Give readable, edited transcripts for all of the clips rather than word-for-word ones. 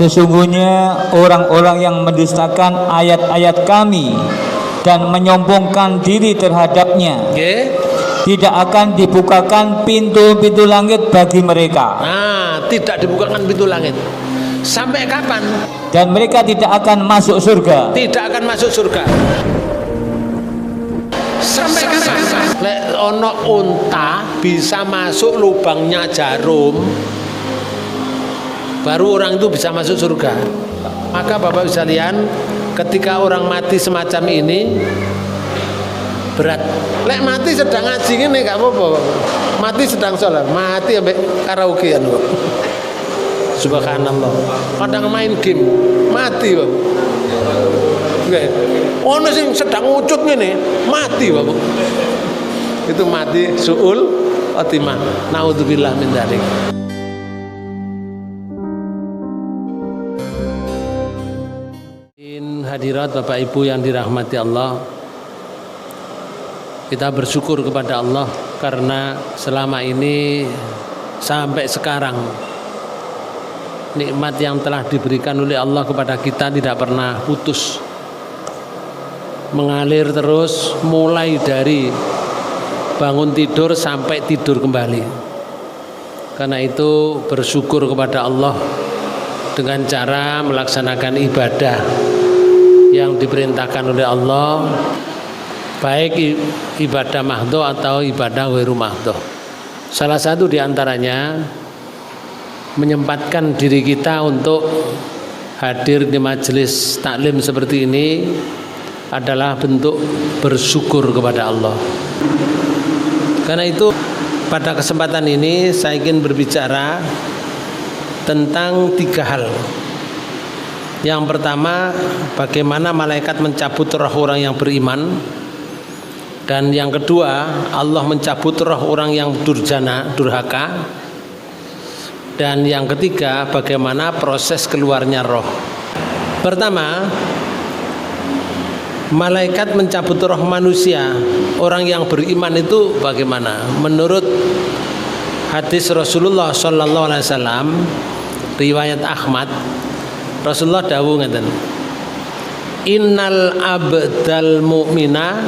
sesungguhnya orang-orang yang mendustakan ayat-ayat kami dan menyombongkan diri terhadapnya, tidak akan dibukakan pintu-pintu langit bagi mereka. Nah, tidak dibukakan pintu langit. Sampai kapan? Dan mereka tidak akan masuk surga. Tidak akan masuk surga. Sampai kapan? Lek ono unta bisa masuk lubangnya jarum, baru orang itu bisa masuk surga. Maka Bapak sekalian, ketika orang mati semacam ini berat. Lek mati sedang ngaji ngene gak apa-apa. Mati sedang sholat, mati ambek karaoke anu. Subhanallah. Kadang main game, mati, Bapak. Nggih. Ono sing sedang ucut ngene, mati, Bapak. Itu mati suul khotimah. Naudzubillah min dzalik. Hadirat Bapak Ibu yang dirahmati Allah, kita bersyukur kepada Allah karena selama ini sampai sekarang nikmat yang telah diberikan oleh Allah kepada kita tidak pernah putus, mengalir terus mulai dari bangun tidur sampai tidur kembali. Karena itu bersyukur kepada Allah dengan cara melaksanakan ibadah yang diperintahkan oleh Allah, baik ibadah mahdho atau ibadah ghairu mahdho. Salah satu diantaranya menyempatkan diri kita untuk hadir di majelis taklim seperti ini adalah bentuk bersyukur kepada Allah. Karena itu pada kesempatan ini saya ingin berbicara tentang 3 hal. Yang pertama, bagaimana malaikat mencabut roh orang yang beriman. Dan yang kedua, Allah mencabut roh orang yang durhaka. Dan yang ketiga, bagaimana proses keluarnya roh. Pertama, malaikat mencabut roh manusia, orang yang beriman itu bagaimana? Menurut hadis Rasulullah SAW, riwayat Ahmad, Rasulullah dawuh ngeten, innal abdal mu'mina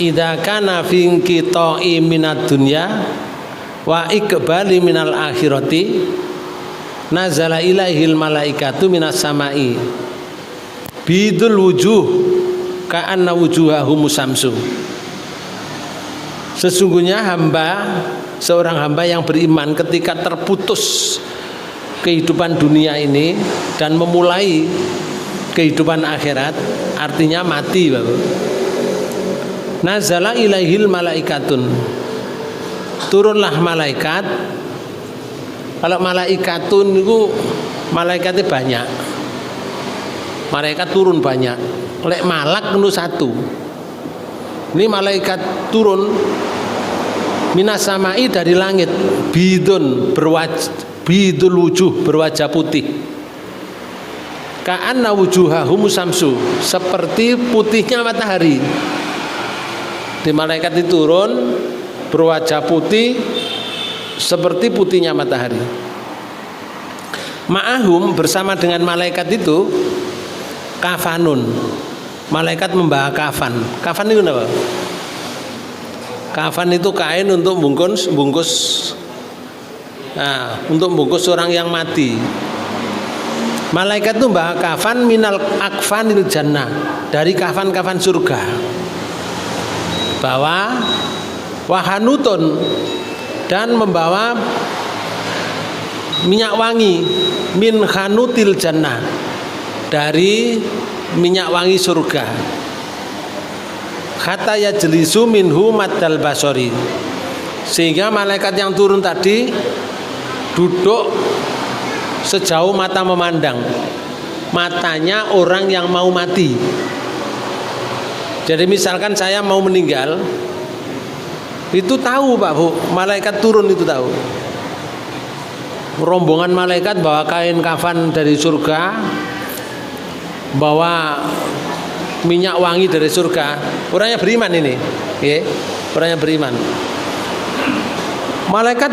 idza kana fi qita'i minad dunya wa iqbali minal akhirati nazala ilaihil malaikatu minas samai bidul wujuh ka'anna wujuhahum samsu. Sesungguhnya seorang hamba yang beriman ketika terputus kehidupan dunia ini dan memulai kehidupan akhirat, artinya mati, Bapak. Nazala ilaihil malaikatun, turunlah malaikat. Kalau malaikatun itu malaikatnya banyak, malaikat turun banyak. Lek malak itu 1. Ini malaikat turun minas samai, dari langit, bidun bidul wujuh, berwajah putih, ka'anna wujuhahum samsu, seperti putihnya matahari. Di malaikat itu turun berwajah putih seperti putihnya matahari. Ma'ahum, bersama dengan malaikat itu, kafanun, malaikat membawa kafan. Kafan itu apa? Kafan itu kain untuk bungkus. Nah, untuk bungkus orang yang mati. Malaikat itu membawa kafan minal akfanil jannah, dari kafan-kafan surga. Bawa wahanutun, dan membawa minyak wangi min hanutil jannah, dari minyak wangi surga. Hatta yajlisu minhu maddal basori, sehingga malaikat yang turun tadi duduk sejauh mata memandang, matanya orang yang mau mati. Jadi misalkan saya mau meninggal, itu tahu Pak Bu, malaikat turun itu tahu. Rombongan malaikat bawa kain kafan dari surga, bawa minyak wangi dari surga. Orangnya beriman ini, ya, orangnya beriman. Malaikat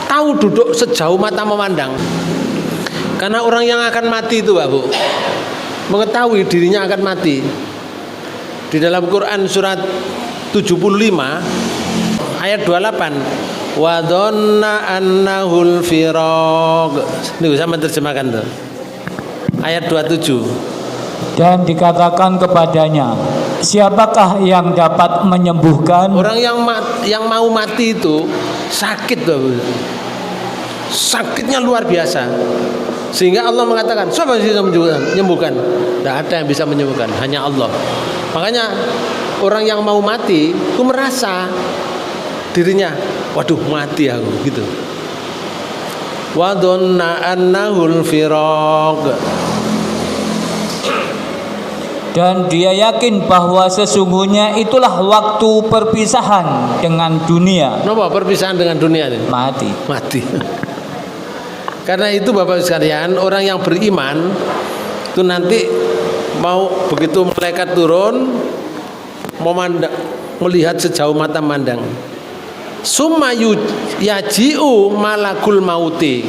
tahu duduk sejauh mata memandang. Karena orang yang akan mati itu, Pak Bu, mengetahui dirinya akan mati. Di dalam Quran surat 75 ayat 28, wa dhanna annahul firaq. Ini bisa menerjemahkan tuh. Ayat 27. Dan dikatakan kepadanya, siapakah yang dapat menyembuhkan? Orang yang mau mati itu sakit tuh. Sakitnya luar biasa. Sehingga Allah mengatakan, siapa yang bisa menyembuhkan? Tidak ada yang bisa menyembuhkan, hanya Allah. Makanya orang yang mau mati itu merasa dirinya, waduh mati aku gitu. Wa dhanna annahul firaq. Dan dia yakin bahwa sesungguhnya itulah waktu perpisahan dengan dunia. Kenapa perpisahan dengan dunia ini? Mati. Mati. Karena itu Bapak sekalian, orang yang beriman itu nanti mau begitu malaikat turun melihat sejauh mata mandang. Summa yaji'u malakul mauti.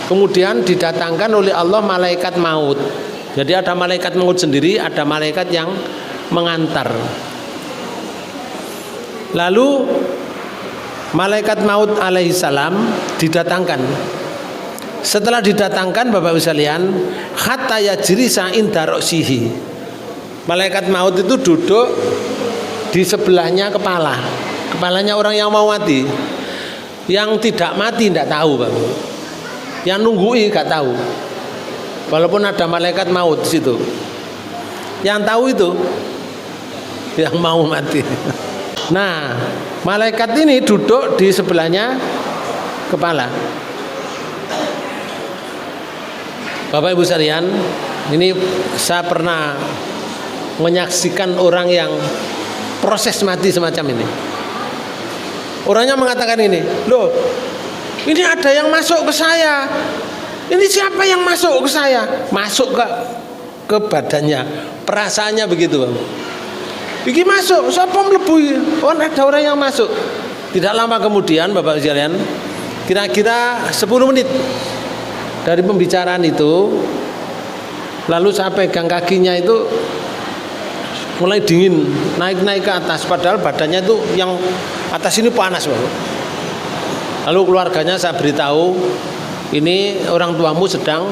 Kemudian didatangkan oleh Allah malaikat maut. Jadi ada malaikat maut sendiri, ada malaikat yang mengantar. Lalu malaikat maut alaihissalam didatangkan. Setelah didatangkan Bapak Ibu sekalian, hatta yajri sa'inda ra'sihi. Malaikat maut itu duduk di sebelahnya kepala. Kepalanya orang yang mau mati. Yang tidak mati tidak tahu, Pak. Yang nunggui enggak tahu. Walaupun ada malaikat maut di situ. Yang tahu itu yang mau mati. Nah, malaikat ini duduk di sebelahnya kepala. Bapak Ibu sekalian, ini saya pernah menyaksikan orang yang proses mati semacam ini. Orangnya mengatakan ini, loh, ini ada yang masuk ke saya. Ini siapa yang masuk ke saya? Masuk ke badannya, perasaannya begitu, Bang. Iki masuk, siapa melebui? Oh, ada orang yang masuk. Tidak lama kemudian, Bapak sekalian, kira-kira 10 menit dari pembicaraan itu, lalu saya pegang kakinya itu mulai dingin, naik ke atas, padahal badannya itu yang atas ini panas, Bapak. Lalu keluarganya saya beritahu, ini orang tuamu sedang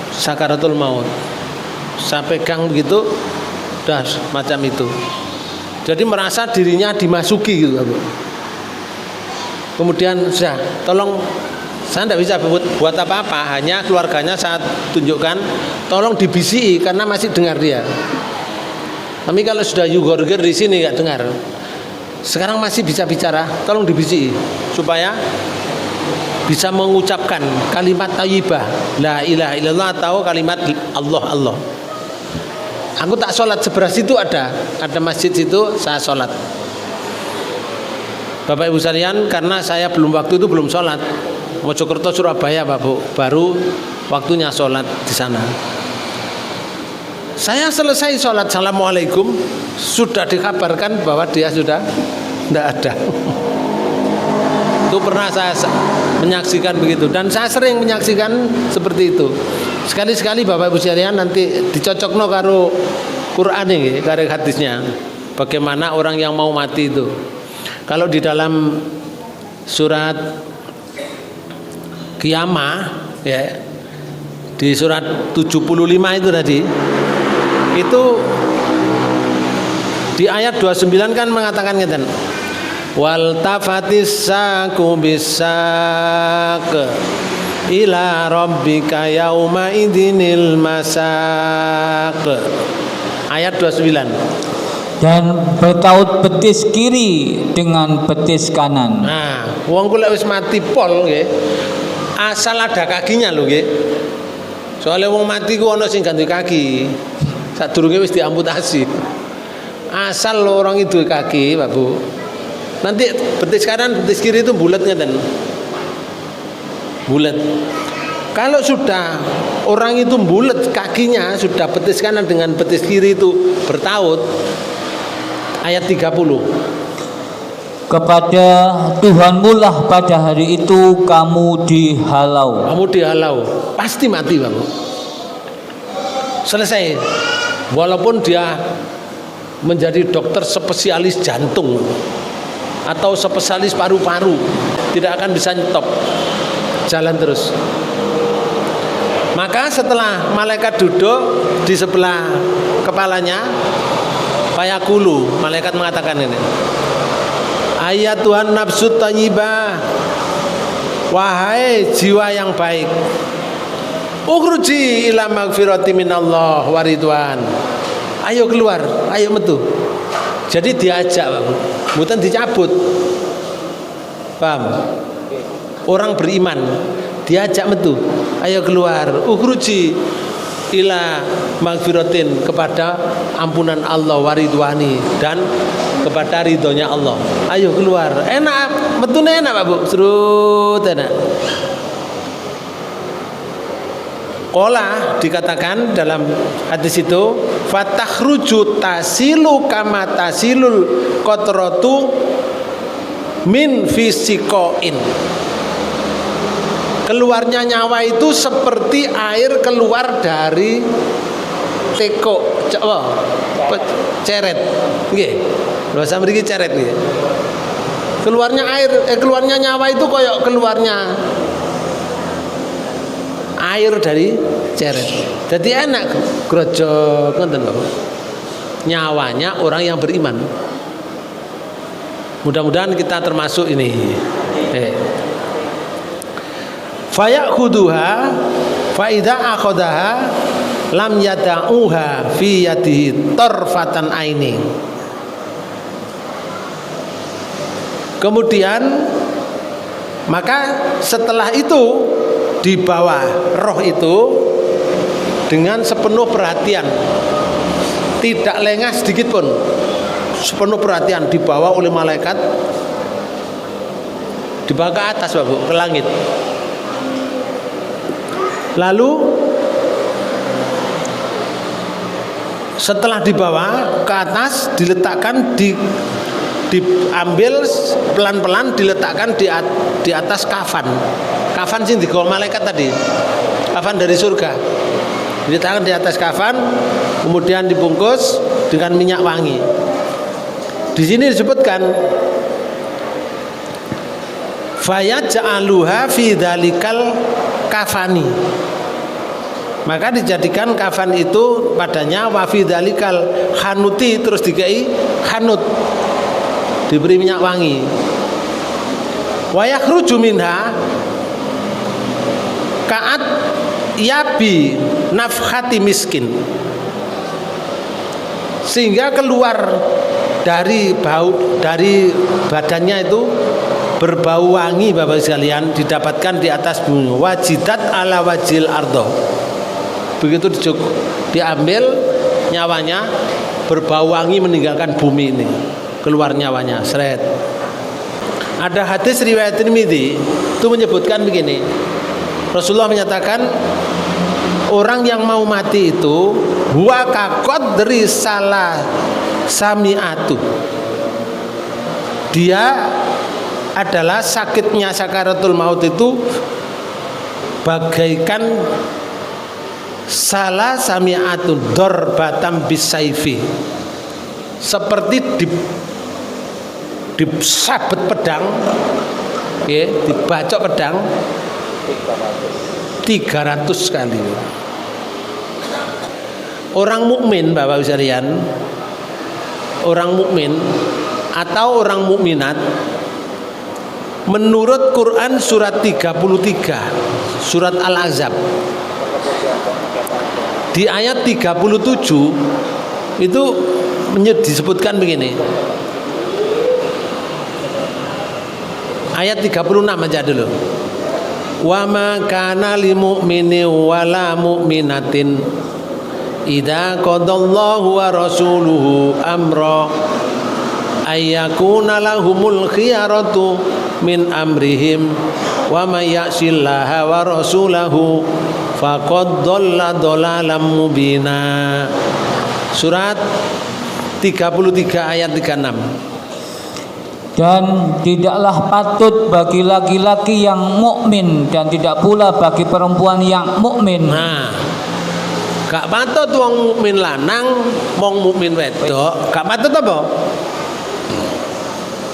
sakaratul maut. Saya pegang begitu, dah macam itu. Jadi merasa dirinya dimasuki gitu, Bapak. Kemudian sudah, tolong, saya tidak bisa buat apa-apa, hanya keluarganya saya tunjukkan, tolong dibisiki karena masih dengar dia. Tapi kalau sudah yugorger di sini nggak dengar. Sekarang masih bisa bicara, tolong dibisiki supaya bisa mengucapkan kalimat thayyibah, la ilaha illallah, atau kalimat Allah Allah. Aku tak sholat, sebelah situ ada masjid situ, saya sholat. Bapak Ibu sekalian, karena saya waktu itu belum sholat, Mojokerto Surabaya baru waktunya sholat di sana. Saya selesai sholat, assalamualaikum, sudah dikabarkan bahwa dia sudah tidak ada. Itu pernah saya menyaksikan begitu, dan saya sering menyaksikan seperti itu. Sekali-sekali Bapak Ibu sekalian nanti dicocokno karo Quran ini, karo hadisnya. Bagaimana orang yang mau mati itu. Kalau di dalam surat Qiyamah ya, di surat 75 itu tadi, itu di ayat 29 kan mengatakan ngeten, wal tafatis saku bisak ila rabbika yauma idinil masak. Ayat 29. Dan bertaut betis kiri dengan betis kanan. Nah, wong kula wis mati pol nggih. Asal ada kakinya lho nggih. Soale wong mati ku ana sing ganti kaki. Sadurunge wis diamputasi. Asal orang itu kaki, Pak Bu. Nanti betis kanan, betis kiri itu bulat ngeten. Bulat. Kalau sudah orang itu bulat kakinya, sudah betis kanan dengan betis kiri itu bertaut, ayat 30. kepada Tuhanmu lah pada hari itu kamu dihalau. Kamu dihalau, pasti mati Bapak. Selesai. Walaupun dia menjadi dokter spesialis jantung atau spesialis paru-paru, tidak akan bisa nyetop, jalan terus. Maka setelah malaikat duduk di sebelah kepalanya, fayaqulu, malaikat mengatakan ini, ayat Tuhan nafsu thayyibah, wahai jiwa yang baik, ukhruji ila magfirati minallah wa ridwan, ayo keluar, ayo metu. Jadi diajak, bukan dicabut. Paham? Orang beriman diajak metu, ayo keluar, ukhruji ila magfiratin, kepada ampunan Allah, waridwani, dan kepada ridhonya Allah. Ayo keluar, enak, metune enak Pak Bu, serut enak. Qala, dikatakan dalam hadis itu, fatakhruju tasilu kama tasilul qatratu min fisikoin. Keluarnya nyawa itu seperti air keluar dari teko, ceret, nggih. Bahasa mriki ceret nggih. Keluarnya air, keluarnya nyawa itu koyok keluarnya air dari ceret. Jadi enak grojok ngoten Bapak. Nyawanya orang yang beriman. Mudah-mudahan kita termasuk ini. Fayakhuduha fa idza akhadaha lam yada'uha fi yadihi tarfatan aini. Kemudian maka setelah itu dibawa roh itu dengan sepenuh perhatian, tidak lengah sedikit pun, sepenuh perhatian dibawa oleh malaikat, dibawa ke atas Bapak, ke langit. Lalu setelah dibawa ke atas, diletakkan diambil pelan-pelan, diletakkan di atas kafan sih digawa malaikat tadi, kafan dari surga, diletakkan di atas kafan, kemudian dibungkus dengan minyak wangi. Di sini disebutkan fayaj'aluha fi dzalikal kafani, maka dijadikan kafan itu padanya, wa fi dzalikal hanuti, terus dikai hanut, diberi minyak wangi. Wa yakhruju minha ka'at yabi nafhati miskin, sehingga keluar dari bau, dari badannya itu berbau wangi Bapak sekalian, didapatkan di atas bumi. Wajidat ala wajil ardo, begitu diambil nyawanya, berbau wangi meninggalkan bumi ini, keluar nyawanya, seret. Ada hadis riwayat Tirmidzi itu menyebutkan begini, Rasulullah menyatakan orang yang mau mati itu huwa kaqadri salah sami'atu, dia adalah sakitnya sakaratul maut itu bagaikan salah sami'atu dorbatam bisaifi, seperti disabet pedang, ya, dibacok pedang 300 kali. Orang mukmin Bapak sekalian, orang mukmin atau orang mukminat, menurut Quran surat 33, surat Al-Ahzab, di ayat 37 itu disebutkan begini. Ayat 36 aja dulu. Wa ma kana lil mu'mini wala mu'minatin idza qadallahu wa rasuluhu amra ayyakuna lahumul khiyaratu min amrihim wa may ya'sillaha wa rasulahu faqad dhalla dhalalan mubina. Surat 33 ayat 36. Dan tidaklah patut bagi laki-laki yang mukmin dan tidak pula bagi perempuan yang mukmin. Nah, gak patut wong mukmin lanang, wong mukmin wedok, gak patut apa?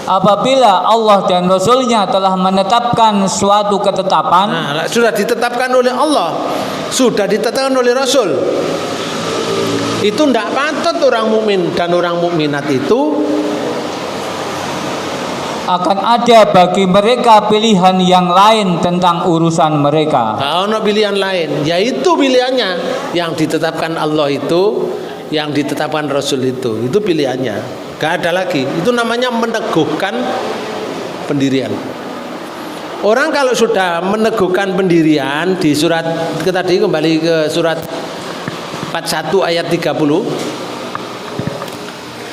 Apabila Allah dan Rasulnya telah menetapkan suatu ketetapan, Nah, sudah ditetapkan oleh Allah, sudah ditetapkan oleh Rasul. Itu tidak patut orang mukmin dan orang mukminat itu akan ada bagi mereka pilihan yang lain tentang urusan mereka. ono pilihan lain, yaitu pilihannya yang ditetapkan Allah itu, yang ditetapkan Rasul itu pilihannya. Gak ada lagi. Itu namanya meneguhkan pendirian. Orang kalau sudah meneguhkan pendirian di surat tadi, kembali ke surat 41 ayat 30,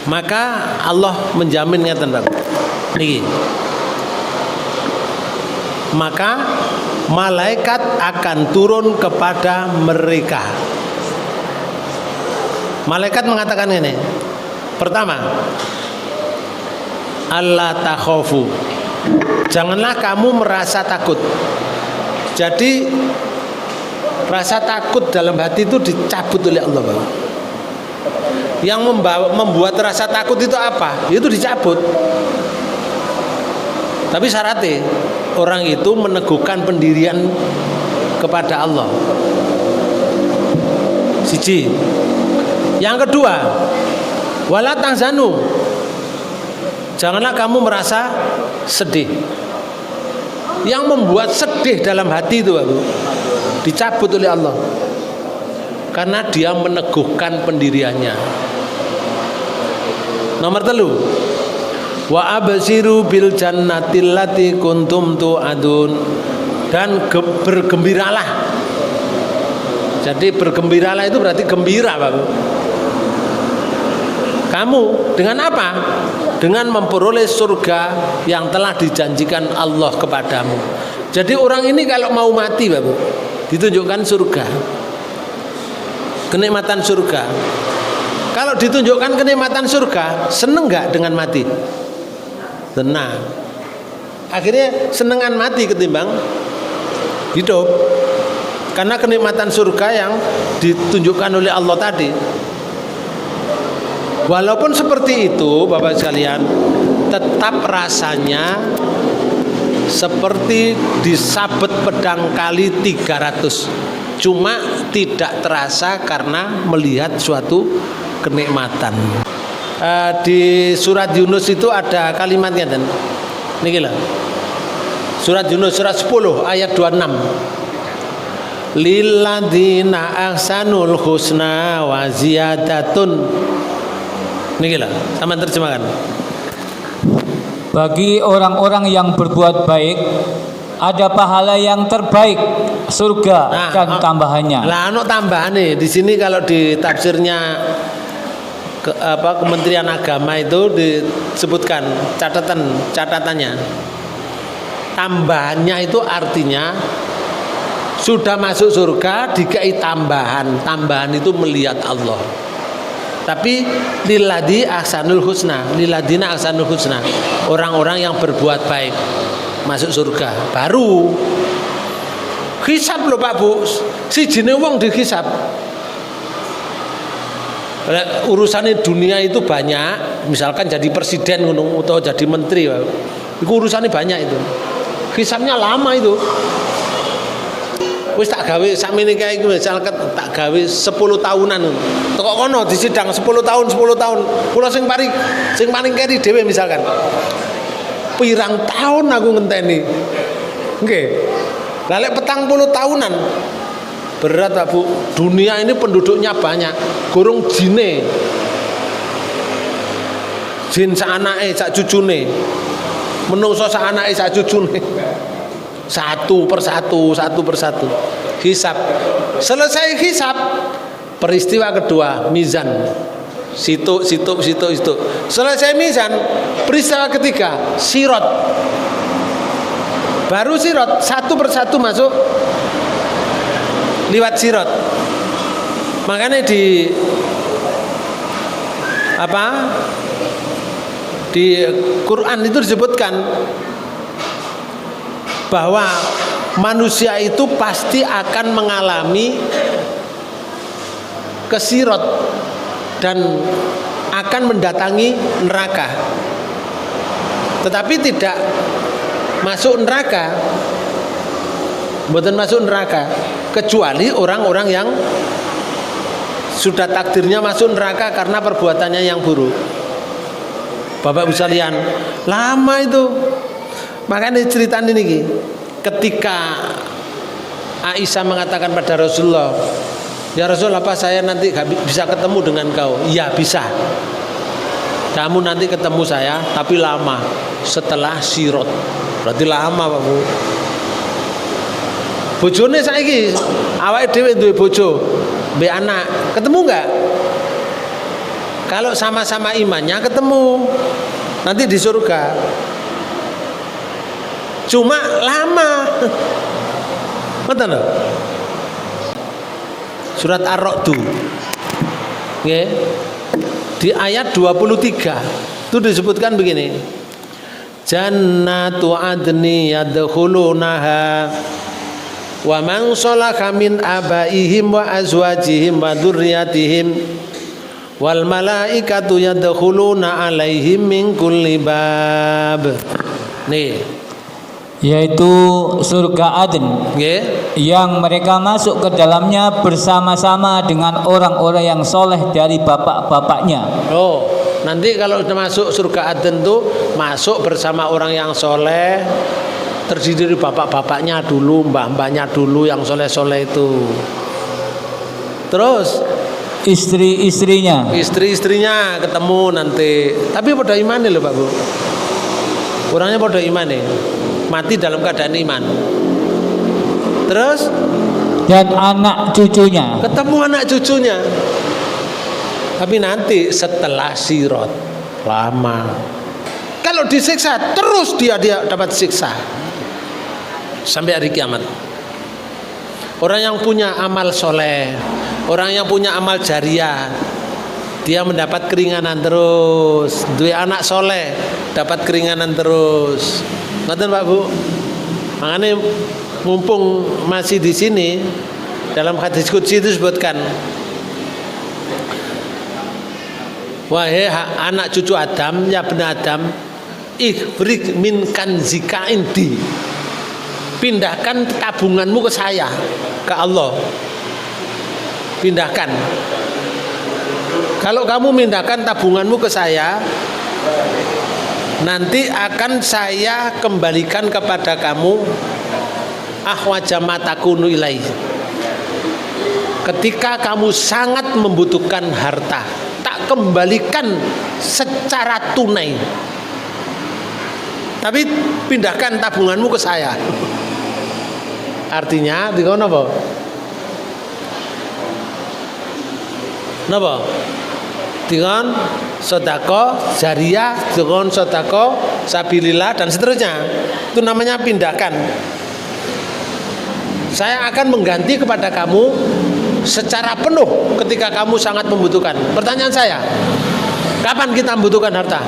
maka Allah menjaminnya tentang ini. Maka malaikat akan turun kepada mereka. Malaikat mengatakan ini. Pertama, Allah takhafu. Janganlah kamu merasa takut. Jadi rasa takut dalam hati itu dicabut oleh Allah, Bapak. Yang membuat rasa takut itu apa? Itu dicabut. Tapi syaratnya orang itu meneguhkan pendirian kepada Allah. Siji. Yang kedua, wala tahzanu. Janganlah kamu merasa sedih. Yang membuat sedih dalam hati itu, Bapak, dicabut oleh Allah. Karena dia meneguhkan pendiriannya. Nomor 3, wa absiru bil jannatil lati kuntum tu'adun. Dan bergembiralah. Jadi bergembiralah itu berarti gembira, Bapak. Kamu dengan apa? Dengan memperoleh surga yang telah dijanjikan Allah kepadamu. Jadi orang ini kalau mau mati, Bapak, ditunjukkan surga, kenikmatan surga. Kalau ditunjukkan kenikmatan surga, seneng nggak dengan mati? Tenang. Akhirnya senengan mati ketimbang hidup, karena kenikmatan surga yang ditunjukkan oleh Allah tadi. Walaupun seperti itu, Bapak sekalian, tetap rasanya seperti disabet pedang kali 300. Cuma tidak terasa karena melihat suatu kenikmatan. Di surat Yunus itu ada kalimatnya, dan niki lah. Surat Yunus surat 10 ayat 26. Lilladzina ahsanul husna wa ziyadatun. Niki lah, sama terjemahkan. Bagi orang-orang yang berbuat baik ada pahala yang terbaik, surga dan tambahannya. Lah anu tambahane di sini kalau di tafsirnya Kementerian Agama itu disebutkan catatannya. Tambahannya itu artinya sudah masuk surga dikai tambahan. Tambahan itu melihat Allah. Tapi lilladzi ahsanul husna, lilladina ahsanul husna, orang-orang yang berbuat baik masuk surga. Baru hisab loh Pak Bu, si jine wong dihisab. Urusannya dunia itu banyak, misalkan jadi presiden atau jadi menteri, itu urusannya banyak itu. Hisabnya lama itu. Wis tak gawe sakmene kae iki misalkan tak gawe 10 tahunan. Teko kono disidang 10 tahun. Kula sing paling keri dhewe misalkan. Pirang tahun aku ngenteni. Nggih. Lah lek 40 tahunan. Berat Pak Bu. Dunia ini penduduknya banyak. Gorong jine. Jin sak anake sak cucune. Menungso sak anake sak cucune. Satu persatu. Hisab. Selesai hisab, peristiwa kedua, mizan. Situ. Selesai mizan, peristiwa ketiga, sirot. Baru sirot, satu persatu masuk liwat sirot. Makanya di di Quran itu disebutkan bahwa manusia itu pasti akan mengalami kesirot dan akan mendatangi neraka, tetapi tidak masuk neraka, bukan masuk neraka, kecuali orang-orang yang sudah takdirnya masuk neraka karena perbuatannya yang buruk. Bapak Ibu sekalian, lama itu. Makanya ceritaan ini, ketika Aisyah mengatakan pada Rasulullah, ya Rasul, apa saya nanti gak bisa ketemu dengan kau? Ya bisa. Kamu nanti ketemu saya, tapi lama, setelah sirot. Berarti lama Pak Bu. Bojone saiki, awake dhewe duwe bojo, mbek anak, ketemu enggak? Kalau sama-sama imannya ketemu nanti di surga. Cuma lama. Betul loh. Surat Ar-Ra'd. Nggih. Di ayat 23 itu disebutkan begini. Jannatu adni yadkhulunaha wa man shalaha min abaihim wa azwajihim wa dzurriyyatihim wal malaikatu yadkhuluna alaihim min kulli bab. Nih, yaitu surga Aden, yang mereka masuk ke dalamnya bersama-sama dengan orang-orang yang soleh dari bapak-bapaknya. Oh, nanti kalau masuk surga Aden tuh masuk bersama orang yang soleh, terdiri dari bapak-bapaknya dulu, mbah-mbahnya dulu yang soleh-soleh itu. Terus istri-istrinya ketemu nanti. Tapi pada iman loh Pak Bu. Orangnya pada iman nih. Mati dalam keadaan iman. Terus dan anak cucunya. Ketemu anak cucunya. Tapi nanti setelah sirot lama. Kalau disiksa terus dia dapat siksa sampai hari kiamat. Orang yang punya amal soleh, orang yang punya amal jariah, dia mendapat keringanan terus. Dua anak soleh dapat keringanan terus. Ngerti Pak Bu? Makanya mumpung masih di sini, dalam hadis qudsi itu disebutkan, wahai anak cucu Adam, ya benar Adam, ikhrik min kanzika indi, pindahkan tabunganmu ke saya, ke Allah. Pindahkan. Kalau kamu pindahkan tabunganmu ke saya, nanti akan saya kembalikan kepada kamu ahwaja ma takunu ilaihi. Ketika kamu sangat membutuhkan harta, tak kembalikan secara tunai, tapi pindahkan tabunganmu ke saya. Artinya dikon apa? Napa? Dikon sedekah jariah, dikon sedekah sabilillah dan seterusnya. Itu namanya pindahkan. Saya akan mengganti kepada kamu secara penuh ketika kamu sangat membutuhkan. Pertanyaan saya, kapan kita membutuhkan harta?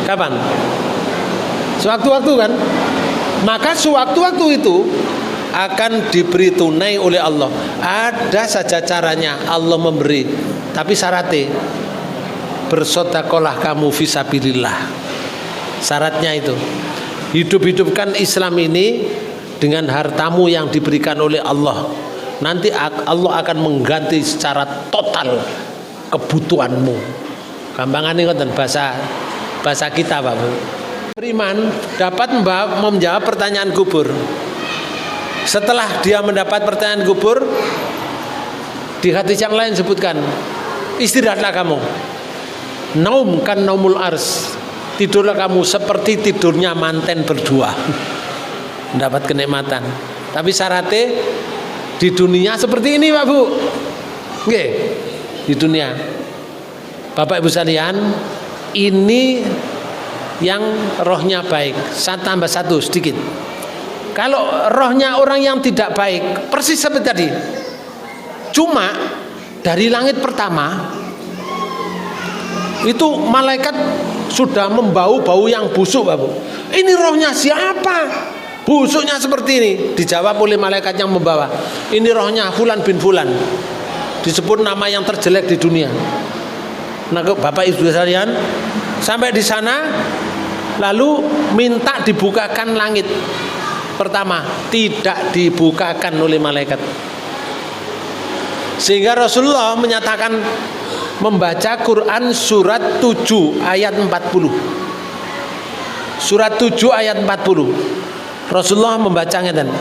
Kapan? Sewaktu-waktu kan? Maka sewaktu-waktu itu akan diberi tunai oleh Allah. Ada saja caranya Allah memberi, tapi syaratnya bersedekahlah kamu fisabilillah. Syaratnya itu hidup-hidupkan Islam ini dengan hartamu yang diberikan oleh Allah. Nanti Allah akan mengganti secara total kebutuhanmu. Gampangannya ngoten bahasa kita Pak Bu. Beriman dapat menjawab pertanyaan kubur. Setelah dia mendapat pertanyaan kubur, di hadis yang lain sebutkan, istirahatlah kamu. Naum kan naumul ars. Tidurlah kamu seperti tidurnya manten berdua. Mendapat kenikmatan. Tapi syaratnya di dunia seperti ini Pak Bu. Nggih, di dunia. Bapak Ibu sekalian, ini yang rohnya baik. Saya tambah satu sedikit. Kalau rohnya orang yang tidak baik, persis seperti tadi. Cuma dari langit pertama Itu malaikat sudah membau bau yang busuk, Bapak. Ini rohnya siapa? Busuknya seperti ini. Dijawab oleh malaikat yang membawa. Ini rohnya Fulan bin Fulan. Disebut nama yang terjelek di dunia. Nah, Bapak Ibu sekalian, sampai di sana lalu minta dibukakan langit. Pertama, tidak dibukakan oleh malaikat. Sehingga Rasulullah menyatakan membaca Quran surat 7 ayat 40. Surat 7 ayat 40. Rasulullah membacanya dan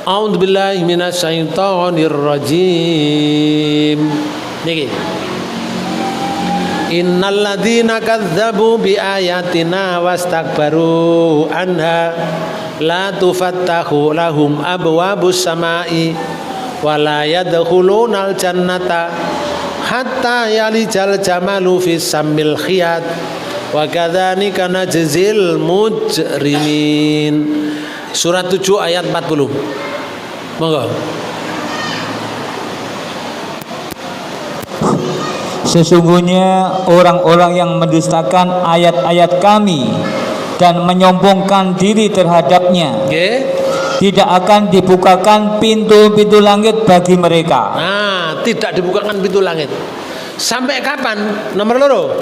A'udzubillahi minasyaitonir rajim. Niki. Innal ladzina kadzdzabu bi ayatina wastakbaru anha la tufattahu lahum abwabus samai wala yadkhulunal jannata hatta yalijal jamalu fis sammil khiyat wa kadzalika najzil mujrimin. Surat 7 ayat 40. Monggo. Sesungguhnya orang-orang yang mendustakan ayat-ayat kami dan menyombongkan diri terhadapnya, tidak akan dibukakan pintu-pintu langit bagi mereka. Nah, tidak dibukakan pintu langit. Sampai kapan? Nomor loro.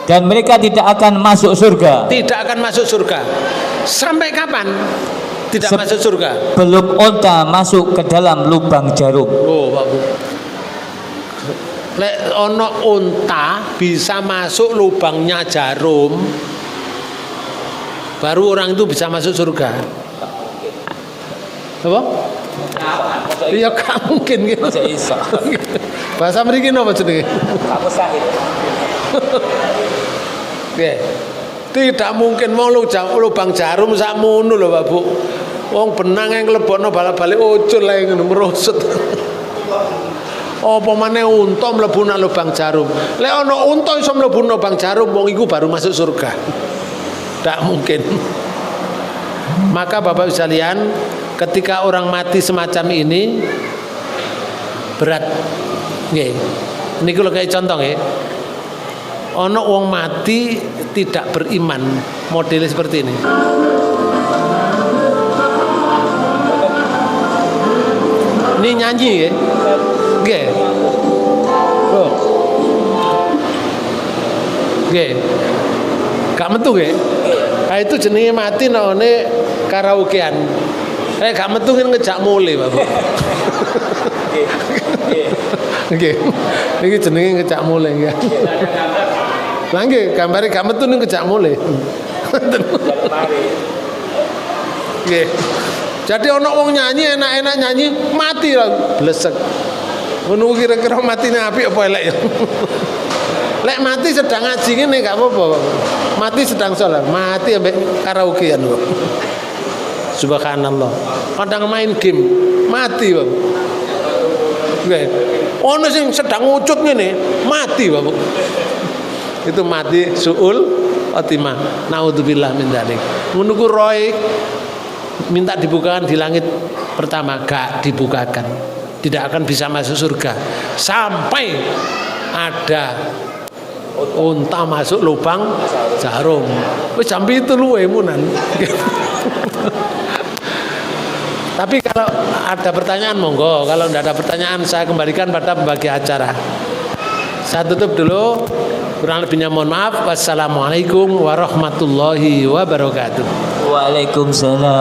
Dan mereka tidak akan masuk surga. Tidak akan masuk surga. Sampai kapan? Tidak masuk surga. Belum onta masuk ke dalam lubang jarum. Oh, Pak Bu. Lek ono unta bisa masuk lubangnya jarum, baru orang itu bisa masuk surga. Apa? Iya, gak mungkin gitu. Bahasa mriki napa jenenge? Oke. Tidak mungkin mau lubang jarum sakmono lho, Pak Bu. Wong benang yang nglebokno balik-balik ucul lah ngono merosot. Apa maneh unta mlebu nang lubang jarum. Lek ana unta iso mlebu nang lubang jarum, wong iku baru masuk surga. Tidak mungkin. Maka Bapak sekalian, ketika orang mati semacam ini berat. Nggih. Niku lho kayak contoh nggih. Ana wong mati tidak beriman, modelnya seperti ini. Ini nyanyi ya. Nggih. Oh. Nggih. Gak metu nggih. Nah, itu jenenge mati none karaokean. Gak metu ngejak mule, Bapak. Nggih. Niki jenenge ngejak mule nggih. Lah nggih, gambare gak metu ngejak mule. Nggih. Jadi ana wong nyanyi enak-enak nyanyi mati lah blesek. Ngono kira-kira matine apik apa elek ya. Lek mati sedang ngaji ngene gak apa-apa. Mati sedang sholat, mati ambek karaokean kok. Subhanallah. Kadang main game, mati, Bapak. Nggih. Ono sing sedang ucut ngene, mati, Bapak. Itu mati suul khotimah. Naudzubillah min dzalik. Ngono ku roe minta dibukakan di langit pertama, gak dibukakan, tidak akan bisa masuk surga sampai ada unta masuk lubang jarum. Wis jam 7 luwe munan. Tapi kalau ada pertanyaan monggo, kalau tidak ada pertanyaan saya kembalikan pada pembagi acara. Saya tutup dulu, kurang lebihnya mohon maaf. Wassalamualaikum warahmatullahi wabarakatuh. Waalaikumsalam.